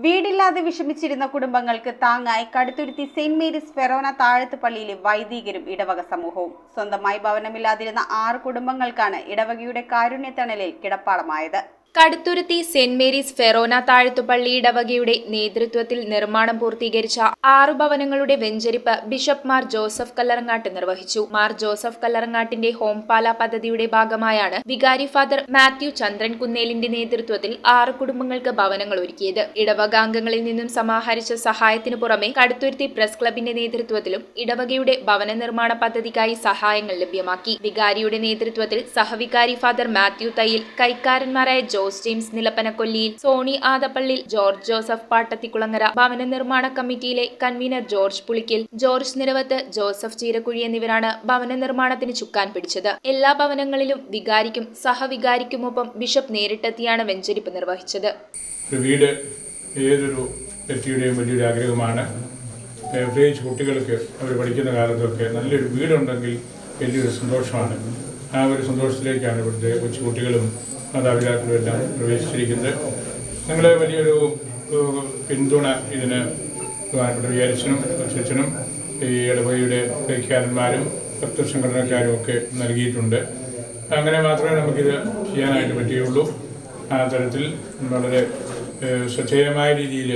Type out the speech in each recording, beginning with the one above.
വീടില്ലാതെ വിഷമിച്ചിരുന്ന കുടുംബങ്ങൾക്ക് താങ്ങായി Kaduthuruthy saint Mary's Forane താഴത്ത് പള്ളിയിലെ വൈദികരും ഇടവക സമൂഹവും. സ്വന്തമായി ഭവനമില്ലാതിരുന്ന 6 കുടുംബങ്ങൾക്കാണ് ഇടവകയുടെ കാരുണ്യത്തണലിൽ കിടപ്പാടമായത്. കടുത്തുരുത്തി സെന്റ് മേരീസ് ഫെറോന താഴത്തുപള്ളി ഇടവകയുടെ നേതൃത്വത്തിൽ നിർമ്മാണം പൂർത്തീകരിച്ച 6 ഭവനങ്ങളുടെ വെഞ്ചരിപ്പ് ബിഷപ്പ് മാർ ജോസഫ് കല്ലറങ്ങാട്ട് നിർവഹിച്ചു. മാർ ജോസഫ് കല്ലറങ്ങാട്ടിന്റെ ഹോംപാല പദ്ധതിയുടെ ഭാഗമായാണ് വികാരി ഫാദർ മാത്യു ചന്ദ്രൻ കുന്നേലിന്റെ നേതൃത്വത്തിൽ 6 കുടുംബങ്ങൾക്ക് ഭവനങ്ങൾ ഒരുക്കിയത്. ഇടവകാംഗങ്ങളിൽ നിന്നും സമാഹരിച്ച സഹായത്തിനു പുറമെ കടുത്തുരുത്തി പ്രസ് ക്ലബിന്റെ നേതൃത്വത്തിലും ഇടവകയുടെ ഭവന നിർമ്മാണ പദ്ധതിക്കായി സഹായങ്ങൾ ലഭ്യമാക്കി. വികാരിയുടെ നേതൃത്വത്തിൽ സഹവികാരി ഫാദർ മാത്യു തയ്യിൽ, കൈക്കാരന്മാരായ Jose James Nilappanakkolliyil, Sony Adappallil, George Joseph Pattathikulangara, ഭവന നിർമ്മാണ കമ്മിറ്റിയിലെ convener George Pulickal, George Niravath, Joseph Cheerakuzhi എന്നിവരാണ് ഭവന നിർമ്മാണത്തിന് ചുക്കാൻ പിടിച്ചത്. എല്ലാ ഭവനങ്ങളിലും വികാരിക്കും സഹവികാരിക്കുമൊപ്പം ബിഷപ്പ് നേരിട്ടെത്തിയാണ് വെഞ്ചരിപ്പ് നിർവഹിച്ചത്. വീട് ഏതൊരു വ്യക്തിയുടെയും വലിയൊരു ആഗ്രഹമാണ്. പ്രത്യേകിച്ച് കുട്ടികൾക്ക് അവർ പഠിക്കുന്ന കാലത്തൊക്കെ നല്ലൊരു വീടുണ്ടെങ്കിൽ വലിയൊരു സന്തോഷമാണ്. ആ ഒരു സന്തോഷത്തിലേക്കാണ് ഇവിടുത്തെ കൊച്ചുകുട്ടികളും മാതാപിതാക്കളും എല്ലാം പ്രവേശിച്ചിരിക്കുന്നത്. ഞങ്ങൾ വലിയൊരു പിന്തുണ ഇതിന് ബഹുമാനപ്പെട്ട വികാരിച്ചനും അച്ഛനും ഈ ഇടവകയുടെ കൈക്കാരന്മാരും ഭക്തസംഘടനക്കാരും ഒക്കെ നൽകിയിട്ടുണ്ട്. അങ്ങനെ മാത്രമേ നമുക്കിത് ചെയ്യാനായിട്ട് പറ്റുകയുള്ളൂ. ആ തരത്തിൽ വളരെ ശ്രദ്ധേയമായ രീതിയിൽ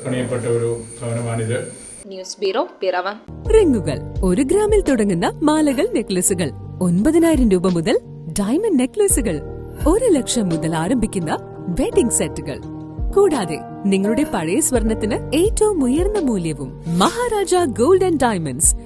പണിയപ്പെട്ട ഒരു ഭവനമാണിത്. News bureau, Piravom. റിങ്ങുകൾ 1 ഗ്രാമിൽ തുടങ്ങുന്ന മാലകൾ, നെക്ലസുകൾ 9,000 രൂപ മുതൽ ഡയമണ്ട് നെക്ലസുകൾ 1 ലക്ഷം മുതൽ ആരംഭിക്കുന്ന വെഡിംഗ് സെറ്റുകൾ, കൂടാതെ നിങ്ങളുടെ പഴയ സ്വർണത്തിന് ഏറ്റവും ഉയർന്ന മൂല്യവും. Maharaja gold and diamonds